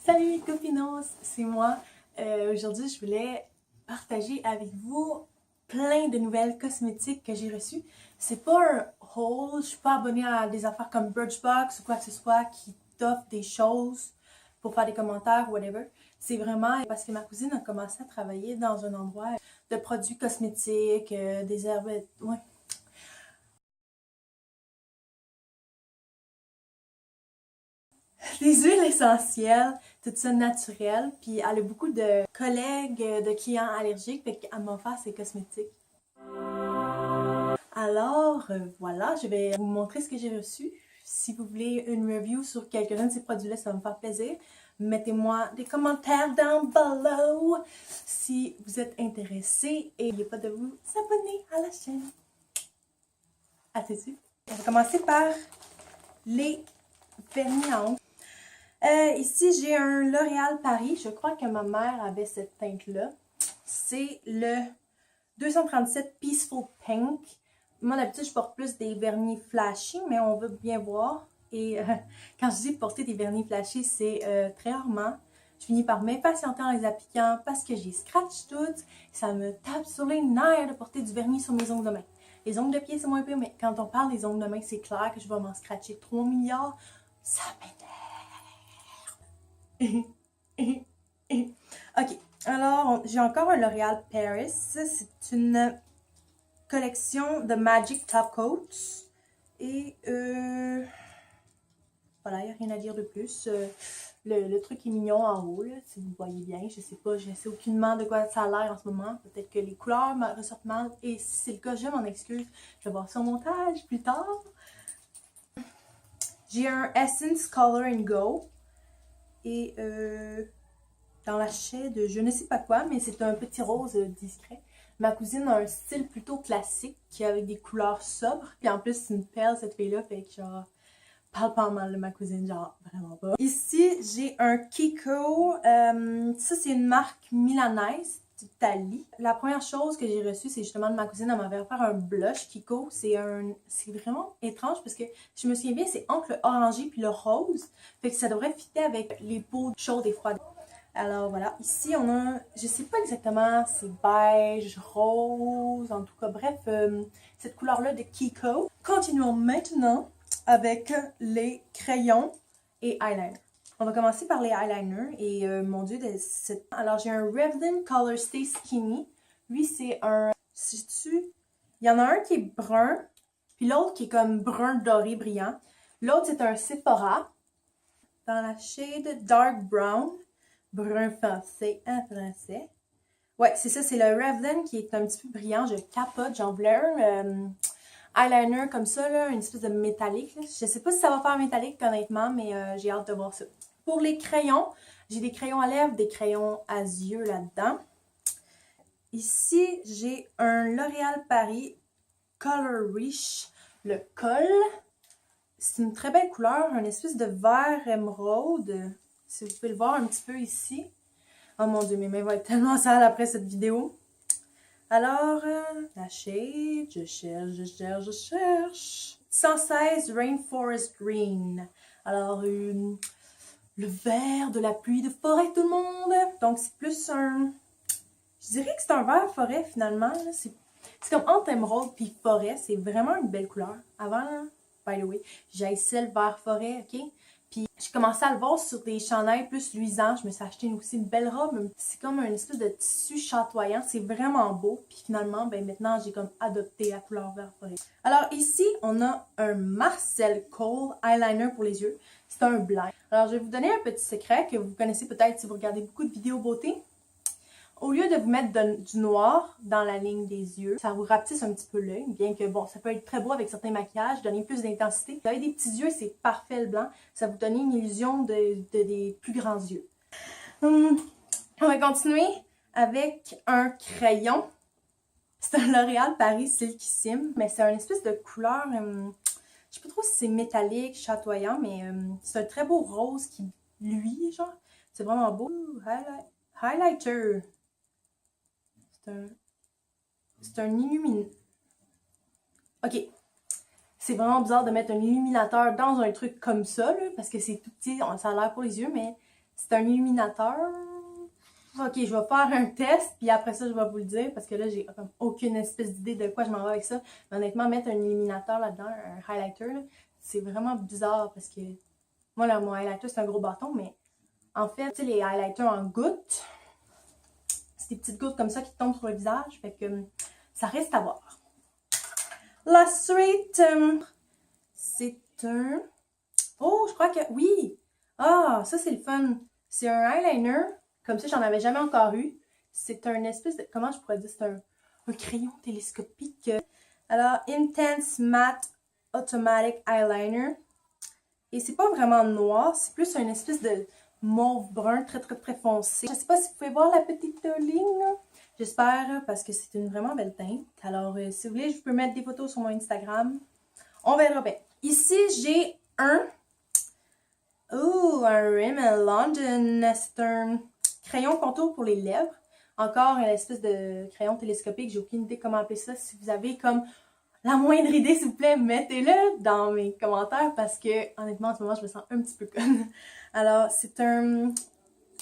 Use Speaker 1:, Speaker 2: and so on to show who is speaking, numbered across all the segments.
Speaker 1: Salut les copinos, c'est moi. Aujourd'hui, je voulais partager avec vous plein de nouvelles cosmétiques que j'ai reçues. C'est pas un haul, je suis pas abonnée à des affaires comme Birchbox ou quoi que ce soit qui t'offre des choses pour faire des commentaires ou whatever. C'est vraiment parce que ma cousine a commencé à travailler dans un endroit de produits cosmétiques, des herbes, ouais, des huiles essentielles, tout ça naturel. Puis elle a beaucoup de collègues, de clients allergiques, fait qu'elle m'offre ses cosmétiques. Alors voilà, je vais vous montrer ce que j'ai reçu. Si vous voulez une review sur quelques-uns de ces produits-là, ça va me faire plaisir. Mettez-moi des commentaires down below si vous êtes intéressés et n'oubliez pas de vous abonner à la chaîne. À tout de suite. On va commencer par les vernis à ongles. Ici, j'ai un L'Oréal Paris. Je crois que ma mère avait cette teinte-là. C'est le 237 Peaceful Pink. Moi, d'habitude, je porte plus des vernis flashy, mais on veut bien voir. Et quand je dis porter des vernis flashy, c'est très rarement. Je finis par m'impatienter en les appliquant parce que j'ai scratch toutes. Ça me tape sur les nerfs de porter du vernis sur mes ongles de main. Les ongles de pied, c'est moins pire, mais quand on parle des ongles de main, c'est clair que je vais m'en scratcher 3 milliards. Ça m'énerve. Ok, alors j'ai encore un L'Oréal Paris. C'est une collection de Magic Top Coats. Et voilà, il n'y a rien à dire de plus. Le truc est mignon en haut, là, si vous voyez bien. Je sais pas, je sais aucunement de quoi ça a l'air en ce moment. Peut-être que les couleurs me ressortent mal. Et si c'est le cas, je m'en excuse. Je vais voir ça au montage plus tard. J'ai un Essence Color and Go. Et dans la shade de je ne sais pas quoi, mais c'est un petit rose discret. Ma cousine a un style plutôt classique, avec des couleurs sobres. Puis en plus, c'est une perle, cette fille-là, fait que genre, parle pas mal de ma cousine, genre, vraiment pas. Ici, j'ai un Kiko. Ça, c'est une marque milanaise d'Italie. La première chose que j'ai reçue, c'est justement de ma cousine. Elle m'avait offert un blush Kiko. C'est vraiment étrange parce que je me souviens bien, c'est entre le orangé puis le rose. Fait que ça devrait fitter avec les peaux chaudes et froides. Alors voilà, ici on a, je sais pas exactement, c'est beige, rose, en tout cas, bref, cette couleur-là de Kiko. Continuons maintenant avec les crayons et eyeliner. On va commencer par les eyeliners et mon dieu, alors j'ai un Revlon Color Stay Skinny. Lui c'est un, sais-tu, il y en a un qui est brun, puis l'autre qui est comme brun doré brillant. L'autre c'est un Sephora dans la shade Dark Brown. Brun foncé en français. Ouais, c'est ça, c'est le Revlon qui est un petit peu brillant. Je capote, j'en voulais un eyeliner comme ça, là, une espèce de métallique. Là. Je sais pas si ça va faire métallique, honnêtement, mais j'ai hâte de voir ça. Pour les crayons, j'ai des crayons à lèvres, des crayons à yeux là-dedans. Ici, j'ai un L'Oréal Paris Color Riche, le col. C'est une très belle couleur, une espèce de vert émeraude. Si vous pouvez le voir un petit peu ici. Oh mon dieu, mes mains vont être tellement sales après cette vidéo. Alors, la shade, je cherche. 116 Rainforest Green. Alors, le vert de la pluie de forêt, tout le monde. Donc, c'est plus un... Je dirais que c'est un vert forêt, finalement. C'est comme entre émeraude puis forêt. C'est vraiment une belle couleur. Avant, là, by the way, j'haïssais le vert forêt, ok? Puis j'ai commencé à le voir sur des chandails plus luisants. Je me suis acheté aussi une belle robe. C'est comme une espèce de tissu chatoyant. C'est vraiment beau. Puis finalement, ben maintenant, j'ai comme adopté la couleur vert forêt. Alors ici, on a un Marcel Cole eyeliner pour les yeux. C'est un blanc. Alors je vais vous donner un petit secret que vous connaissez peut-être si vous regardez beaucoup de vidéos beauté. Au lieu de vous mettre du noir dans la ligne des yeux, ça vous rapetisse un petit peu l'œil, bien que bon, ça peut être très beau avec certains maquillages, donner plus d'intensité. Vous avez des petits yeux, c'est parfait le blanc. Ça vous donne une illusion des plus grands yeux. On va continuer avec un crayon. C'est un L'Oréal Paris Silkissime, mais c'est une espèce de couleur, je sais pas trop si c'est métallique, chatoyant, mais c'est un très beau rose qui luit, genre. C'est vraiment beau. Highlighter. C'est un illuminateur. Ok. C'est vraiment bizarre de mettre un illuminateur dans un truc comme ça, là, parce que c'est tout petit, ça a l'air pour les yeux, mais C'est un illuminateur. Ok, je vais faire un test, puis après ça, je vais vous le dire, parce que là, j'ai comme aucune espèce d'idée de quoi je m'en vais avec ça. Mais honnêtement, mettre un illuminateur là-dedans, un highlighter, c'est vraiment bizarre, parce que moi, là, mon highlighter, c'est un gros bâton, mais en fait, tu sais, les highlighters en gouttes, c'est des petites gouttes comme ça qui tombent sur le visage, fait que ça reste à voir. La suite, c'est un... Oh, je crois que... Oui! Ah, ça, c'est le fun. C'est un eyeliner. Comme ça, j'en avais jamais encore eu. C'est un espèce de... Comment je pourrais dire? C'est un crayon télescopique. Alors, Intense Matte Automatic Eyeliner. Et c'est pas vraiment noir. C'est plus une espèce de mauve brun très, très, très foncé. Je sais pas si vous pouvez voir la petite ligne, là. J'espère, parce que c'est une vraiment belle teinte. Alors, si vous voulez, je peux mettre des photos sur mon Instagram. On verra bien. Ici, j'ai un Rimmel London. C'est un crayon contour pour les lèvres. Encore une espèce de crayon télescopique. J'ai aucune idée comment appeler ça. Si vous avez comme la moindre idée, s'il vous plaît, mettez-le dans mes commentaires parce que, honnêtement, en ce moment, je me sens un petit peu conne. Alors, c'est un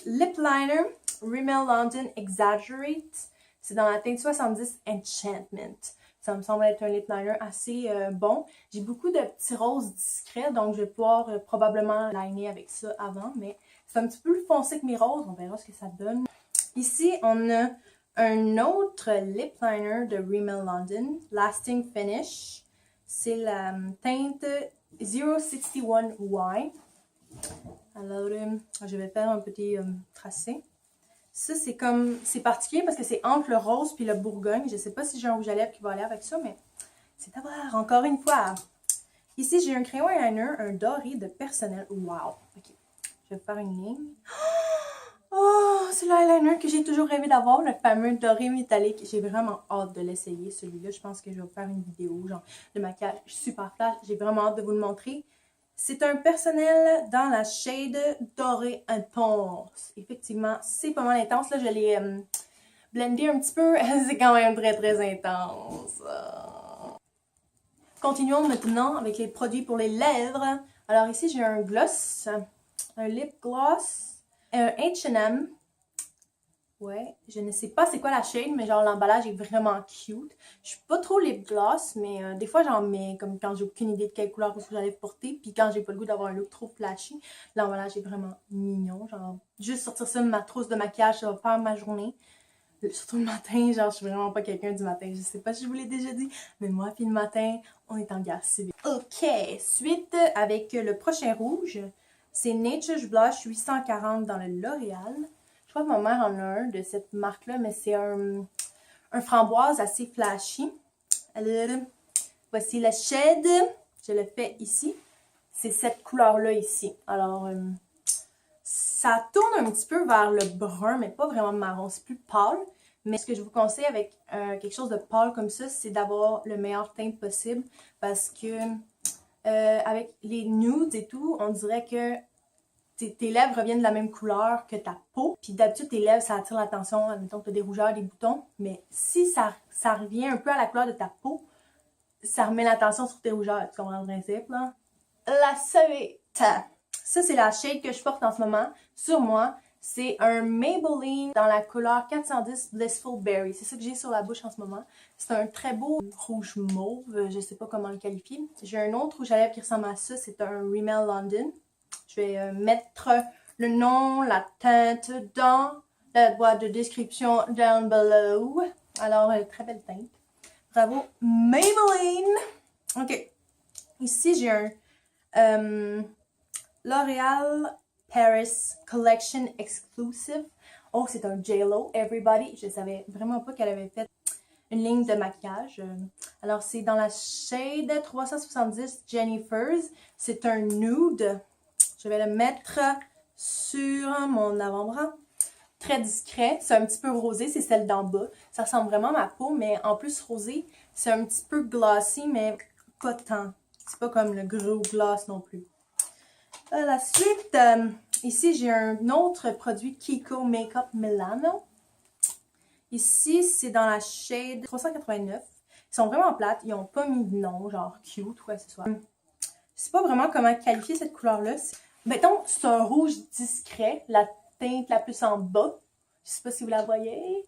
Speaker 1: lip liner Rimmel London Exaggerate. C'est dans la teinte 70 Enchantment. Ça me semble être un lip liner assez bon. J'ai beaucoup de petits roses discrets, donc je vais pouvoir probablement liner avec ça avant, mais c'est un petit peu plus foncé que mes roses. On verra ce que ça donne. Ici, on a un autre lip liner de Rimmel London, Lasting Finish. C'est la teinte 061Y. Alors, je vais faire un petit tracé. Ça, c'est comme... C'est particulier parce que c'est entre le rose puis le bourgogne. Je sais pas si j'ai un rouge à lèvres qui va aller avec ça, mais c'est à voir. Encore une fois. Ici, j'ai un crayon eyeliner, un doré de personnel. Wow! Ok. Je vais faire une ligne. Oh! C'est l'eyeliner que j'ai toujours rêvé d'avoir, le fameux doré métallique. J'ai vraiment hâte de l'essayer, celui-là. Je pense que je vais faire une vidéo, genre, de maquillage super flash. J'ai vraiment hâte de vous le montrer. C'est un personnel dans la shade doré intense. Effectivement, c'est pas mal intense. Là, je l'ai blendé un petit peu. C'est quand même très, très intense. Continuons maintenant avec les produits pour les lèvres. Alors ici, j'ai un gloss, un lip gloss, un H&M. Ouais, je ne sais pas c'est quoi la shade, mais genre l'emballage est vraiment cute. Je suis pas trop lip gloss, mais des fois j'en mets comme quand j'ai aucune idée de quelle couleur j'allais porter. Puis quand j'ai pas le goût d'avoir un look trop flashy, l'emballage est vraiment mignon. Genre, juste sortir ça de ma trousse de maquillage, ça va faire ma journée. Surtout le matin, genre je suis vraiment pas quelqu'un du matin. Je sais pas si je vous l'ai déjà dit, mais moi puis le matin, on est en guerre civile. Ok, suite avec le prochain rouge. C'est Nature's Blush 840 dans le L'Oréal. Je crois que ma mère en a un de cette marque-là, mais c'est un framboise assez flashy. Alors, voici la shade. Je le fais ici. C'est cette couleur-là ici. Alors, ça tourne un petit peu vers le brun, mais pas vraiment marron. C'est plus pâle. Mais ce que je vous conseille avec quelque chose de pâle comme ça, c'est d'avoir le meilleur teint possible. Parce que avec les nudes et tout, on dirait que tes lèvres reviennent de la même couleur que ta peau. Puis d'habitude, tes lèvres, ça attire l'attention. Admettons que tu as des rougeurs, des boutons. Mais si ça revient un peu à la couleur de ta peau, ça remet l'attention sur tes rougeurs. Tu comprends le principe, là? La suite! Ça, c'est la shade que je porte en ce moment sur moi. C'est un Maybelline dans la couleur 410 Blissful Berry. C'est ça que j'ai sur la bouche en ce moment. C'est un très beau rouge mauve. Je sais pas comment le qualifier. J'ai un autre rouge à lèvres qui ressemble à ça. C'est un Rimmel London. Je vais mettre le nom, la teinte dans la boîte de description down below. Alors, très belle teinte. Bravo, Maybelline! Ok. Ici, j'ai un L'Oréal Paris Collection Exclusive. Oh, c'est un JLo Everybody. Je savais vraiment pas qu'elle avait fait une ligne de maquillage. Alors, c'est dans la shade 370 Jennifer's. C'est un nude. Je vais le mettre sur mon avant-bras. Très discret. C'est un petit peu rosé. C'est celle d'en bas. Ça ressemble vraiment à ma peau, mais en plus rosé, c'est un petit peu glossy, mais pas tant. C'est pas comme le gros gloss non plus. La suite, ici j'ai un autre produit Kiko Makeup Milano. Ici, c'est dans la shade 389. Ils sont vraiment plates. Ils n'ont pas mis de nom, genre cute ou quoi que ce soit. Je sais pas vraiment comment qualifier cette couleur-là. Mettons, c'est un rouge discret, la teinte la plus en bas. Je sais pas si vous la voyez.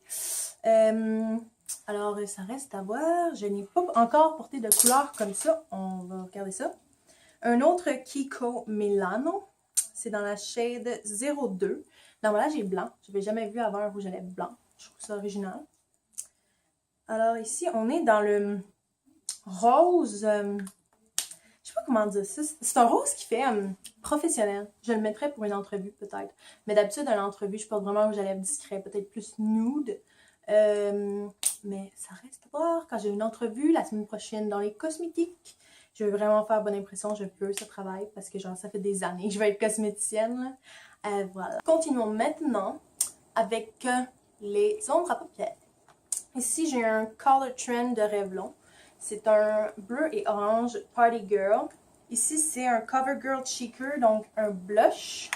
Speaker 1: Alors, ça reste à voir. Je n'ai pas encore porté de couleur comme ça. On va regarder ça. Un autre Kiko Milano. C'est dans la shade 02. L'emballage est blanc. Je n'avais jamais vu avant un rouge à lèvres blanc. Je trouve ça original. Alors ici, on est dans le rose... je sais pas comment dire ça. C'est un rose qui fait professionnel. Je le mettrais pour une entrevue peut-être. Mais d'habitude, à l'entrevue, je porte vraiment un rouge à lèvres discret. Peut-être plus nude. Mais ça reste à voir. Quand j'ai une entrevue la semaine prochaine dans les cosmétiques, je veux vraiment faire bonne impression. Je veux ce travail parce que genre ça fait des années que je vais être cosméticienne. Voilà. Continuons maintenant avec les ombres à paupières. Ici, j'ai un Color Trend de Revlon. C'est un bleu et orange Party Girl. Ici, c'est un Cover Girl Cheeker, donc un blush.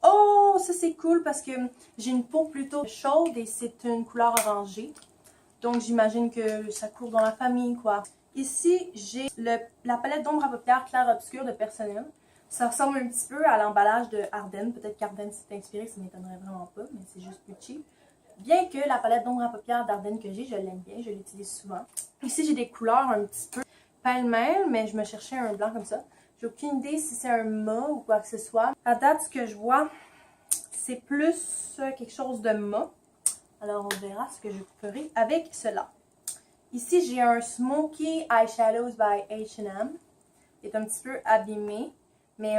Speaker 1: Oh, ça c'est cool parce que j'ai une peau plutôt chaude et c'est une couleur orangée. Donc, j'imagine que ça court dans la famille, quoi. Ici, j'ai la palette d'ombre à paupières clair-obscur de Personnel. Ça ressemble un petit peu à l'emballage de Ardennes. Peut-être qu'Ardennes s'est inspiré, ça m'étonnerait vraiment pas, mais c'est juste plus cheap. Bien que la palette d'ombre à paupières d'Ardennes que j'ai, je l'aime bien, je l'utilise souvent. Ici, j'ai des couleurs un petit peu pêle-mêle, mais je me cherchais un blanc comme ça. J'ai aucune idée si c'est un mat ou quoi que ce soit. À date, ce que je vois, c'est plus quelque chose de mat. Alors, on verra ce que je ferai avec cela. Ici, j'ai un Smoky Eyeshadows by H&M. Il est un petit peu abîmé, mais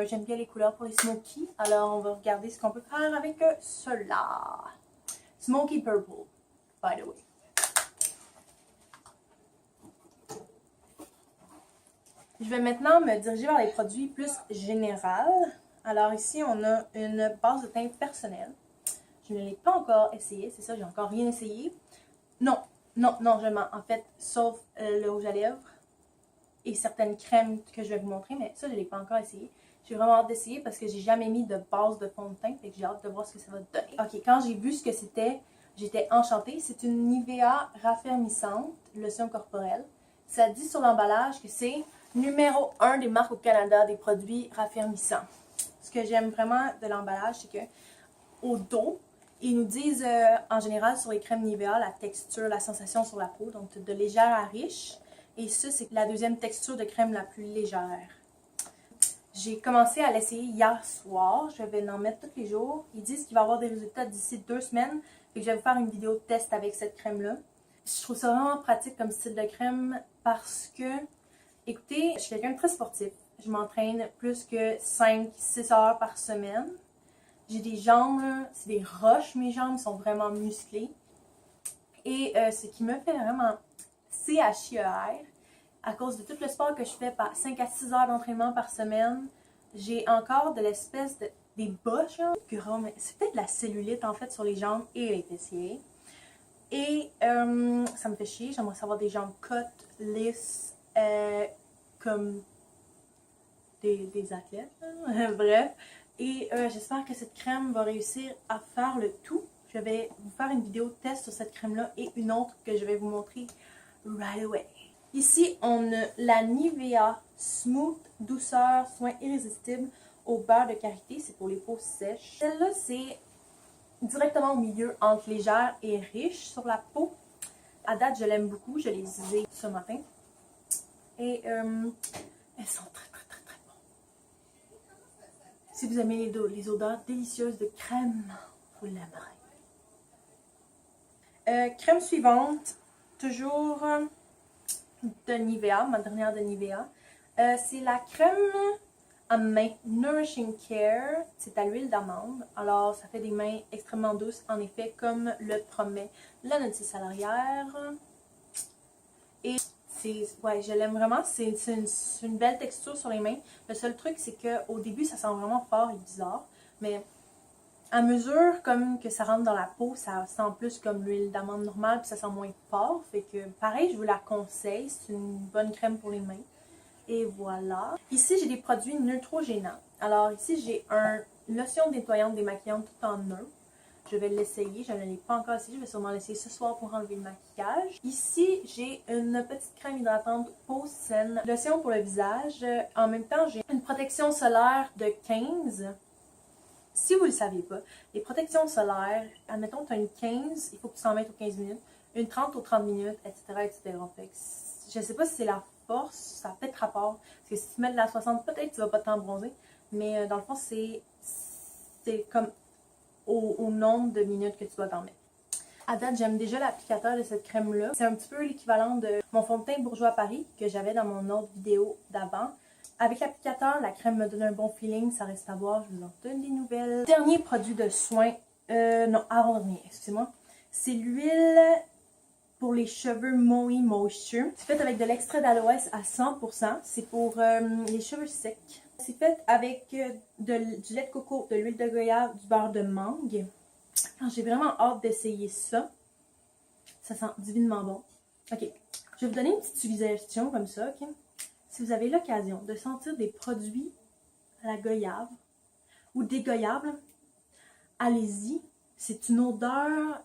Speaker 1: j'aime bien les couleurs pour les Smoky. Alors, on va regarder ce qu'on peut faire avec cela. Smoky Purple, by the way. Je vais maintenant me diriger vers les produits plus généraux. Alors ici, on a une base de teint personnelle. Je ne l'ai pas encore essayé, c'est ça, j'ai encore rien essayé. Non, je mens. En fait, sauf le rouge à lèvres et certaines crèmes que je vais vous montrer, mais ça, je ne l'ai pas encore essayé. J'ai vraiment hâte d'essayer parce que j'ai jamais mis de base de fond de teint, et que j'ai hâte de voir ce que ça va donner. Ok, quand j'ai vu ce que c'était, j'étais enchantée. C'est une Nivea raffermissante, lotion corporelle. Ça dit sur l'emballage que c'est numéro 1 des marques au Canada des produits raffermissants. Ce que j'aime vraiment de l'emballage, c'est que au dos, ils nous disent en général sur les crèmes Nivea la texture, la sensation sur la peau, donc de légère à riche. Et ça, c'est la deuxième texture de crème la plus légère. J'ai commencé à l'essayer hier soir. Je vais en mettre tous les jours. Ils disent qu'il va y avoir des résultats d'ici 2 semaines. Et que je vais vous faire une vidéo de test avec cette crème-là. Je trouve ça vraiment pratique comme style de crème parce que, écoutez, je suis quelqu'un de très sportif. Je m'entraîne plus que 5-6 heures par semaine. J'ai des jambes, c'est des roches, mes jambes sont vraiment musclées. Et ce qui me fait vraiment CHIER, à cause de tout le sport que je fais par 5 à 6 heures d'entraînement par semaine, j'ai encore de l'espèce de des boches, gras, mais c'est peut-être de la cellulite en fait sur les jambes et les fessiers. Et ça me fait chier, j'aimerais savoir des jambes cotes, lisses, comme des athlètes, bref. Et j'espère que cette crème va réussir à faire le tout. Je vais vous faire une vidéo test sur cette crème-là et une autre que je vais vous montrer right away. Ici, on a la Nivea Smooth Douceur Soin Irrésistible au beurre de karité. C'est pour les peaux sèches. Celle-là, c'est directement au milieu entre légère et riche sur la peau. À date, je l'aime beaucoup. Je l'ai utilisée ce matin. Et elles sont très bonnes. Si vous aimez les odeurs délicieuses de crème, vous l'aimerez. Crème suivante, toujours de Nivea, ma dernière de Nivea. C'est la crème à main Nourishing Care. C'est à l'huile d'amande. Alors, ça fait des mains extrêmement douces, en effet, comme le promet la notice à l'arrière. Et ouais, je l'aime vraiment. C'est une belle texture sur les mains. Le seul truc, c'est qu'au début, ça sent vraiment fort et bizarre. Mais à mesure comme que ça rentre dans la peau, ça sent plus comme l'huile d'amande normale, puis ça sent moins fort. Fait que pareil, je vous la conseille. C'est une bonne crème pour les mains. Et voilà. Ici, j'ai des produits Neutrogena. Alors ici, j'ai une lotion nettoyante démaquillante tout en un. Je vais l'essayer, je ne l'ai pas encore essayé, je vais sûrement l'essayer ce soir pour enlever le maquillage. Ici, j'ai une petite crème hydratante peau saine, lotion pour le visage. En même temps, j'ai une protection solaire de 15. Si vous ne le saviez pas, les protections solaires, admettons que tu as une 15, il faut que tu t'en mettes aux 15 minutes, une 30 aux 30 minutes, etc. etc. Fait que je ne sais pas si c'est la force, ça a peut-être rapport, parce que si tu mets de la 60, peut-être que tu ne vas pas tant bronzer, mais dans le fond, c'est comme au nombre de minutes que tu dois t'en mettre. À date, j'aime déjà l'applicateur de cette crème-là. C'est un petit peu l'équivalent de mon fond de teint Bourjois Paris que j'avais dans mon autre vidéo d'avant. Avec l'applicateur, la crème me donne un bon feeling, ça reste à voir, je vous en donne des nouvelles. Dernier produit de soin, non, avant-dernier, excusez-moi, c'est l'huile pour les cheveux Moe Moisture. C'est fait avec de l'extrait d'aloès à 100%, c'est pour les cheveux secs. C'est fait avec du lait de coco, de l'huile de goyave, du beurre de mangue. J'ai vraiment hâte d'essayer ça. Ça sent divinement bon. Ok, je vais vous donner une petite suggestion comme ça, ok? Si vous avez l'occasion de sentir des produits à la goyave ou dégoyables, allez-y. C'est une odeur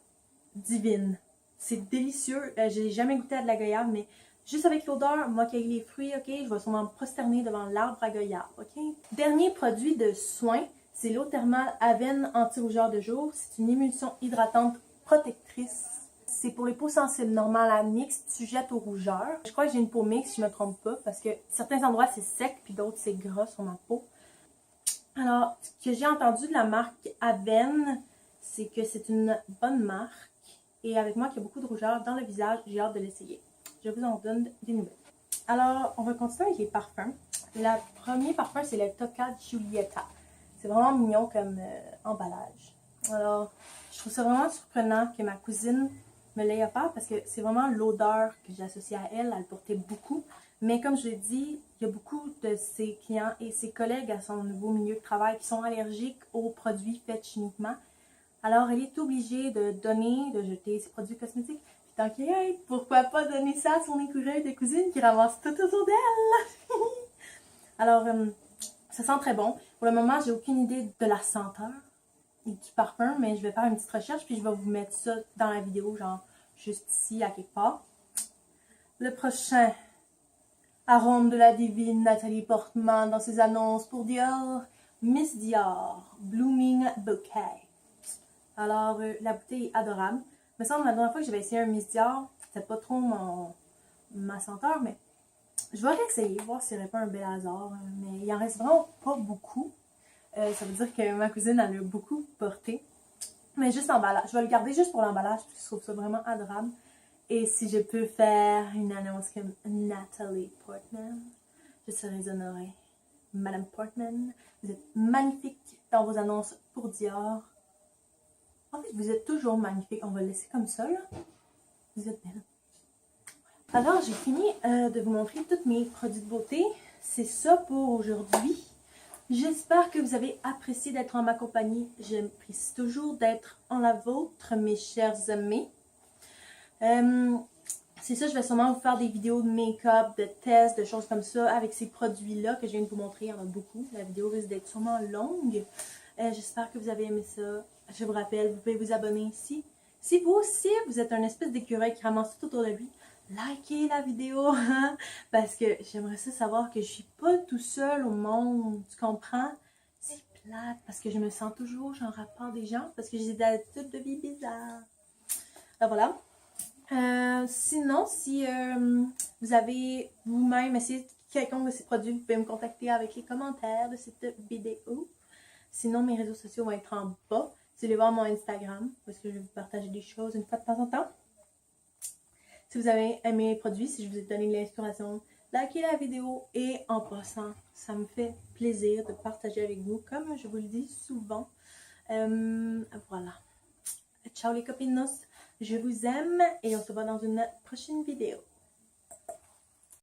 Speaker 1: divine. C'est délicieux. J'ai jamais goûté à de la goyave, mais juste avec l'odeur, moi qui ai les fruits, ok, je vais sûrement me prosterner devant l'arbre à goyave, ok? Dernier produit de soin, c'est l'eau thermale Avène anti-rougeur de jour. C'est une émulsion hydratante protectrice. C'est pour les peaux sensibles normales à mixte, tu jettes aux rougeurs. Je crois que j'ai une peau mixte, si je me trompe pas, parce que certains endroits c'est sec, puis d'autres c'est gras sur ma peau. Alors, ce que j'ai entendu de la marque Avène, c'est que c'est une bonne marque. Et avec moi qui a beaucoup de rougeurs dans le visage, j'ai hâte de l'essayer. Je vous en donne des nouvelles. Alors, on va continuer avec les parfums. Le premier parfum, c'est le Tocca Giulietta. C'est vraiment mignon comme emballage. Alors, je trouve ça vraiment surprenant que ma cousine me l'ait offert parce que c'est vraiment l'odeur que j'associe à elle. Elle le portait beaucoup. Mais comme je l'ai dit, il y a beaucoup de ses clients et ses collègues à son nouveau milieu de travail qui sont allergiques aux produits faits chimiquement. Alors, elle est obligée de jeter ses produits cosmétiques. Puis tant qu'il y pourquoi pas donner ça à son écureuil de cousine qui ramasse tout autour d'elle? Alors, ça sent très bon. Pour le moment, j'ai aucune idée de la senteur du parfum, mais je vais faire une petite recherche puis je vais vous mettre ça dans la vidéo, genre juste ici, à quelque part. Le prochain, arôme de la divine Nathalie Portman dans ses annonces pour Dior, Miss Dior, Blooming Bouquet. Alors, la bouteille est adorable. Il me semble, la dernière fois que j'avais essayé un Miss Dior, c'était pas trop ma senteur, mais je vais réessayer, voir s'il n'y aurait pas un bel hasard. Mais il en reste vraiment pas beaucoup. Ça veut dire que ma cousine, elle a beaucoup porté. Mais juste l'emballage. Je vais le garder juste pour l'emballage, parce que je trouve ça vraiment adorable. Et si je peux faire une annonce comme Natalie Portman, je serais honorée. Madame Portman, vous êtes magnifique dans vos annonces pour Dior. En fait, vous êtes toujours magnifique. On va le laisser comme ça, là. Vous êtes belle. Alors, j'ai fini de vous montrer tous mes produits de beauté. C'est ça pour aujourd'hui. J'espère que vous avez apprécié d'être en ma compagnie. J'apprécie toujours d'être en la vôtre, mes chers amis. C'est ça, je vais sûrement vous faire des vidéos de make-up, de tests, de choses comme ça avec ces produits-là que je viens de vous montrer. Il y en a beaucoup. La vidéo risque d'être sûrement longue. J'espère que vous avez aimé ça. Je vous rappelle, vous pouvez vous abonner ici. Si vous aussi, vous êtes un espèce d'écureuil qui ramasse tout autour de lui, likez la vidéo, hein? Parce que j'aimerais ça savoir que je suis pas tout seul au monde, tu comprends? C'est plate, parce que je me sens toujours en rapport des gens, parce que j'ai des attitudes de vie bizarres. Alors voilà. Sinon, si vous avez vous-même essayé quelconque de ces produits, vous pouvez me contacter avec les commentaires de cette vidéo. Sinon, mes réseaux sociaux vont être en bas. Si vous voulez voir mon Instagram, parce que je vais vous partager des choses une fois de temps en temps. Si vous avez aimé les produits, si je vous ai donné de l'inspiration, likez la vidéo. Et en passant, ça me fait plaisir de partager avec vous, comme je vous le dis souvent. Voilà. Ciao les copinos, je vous aime et on se voit dans une prochaine vidéo.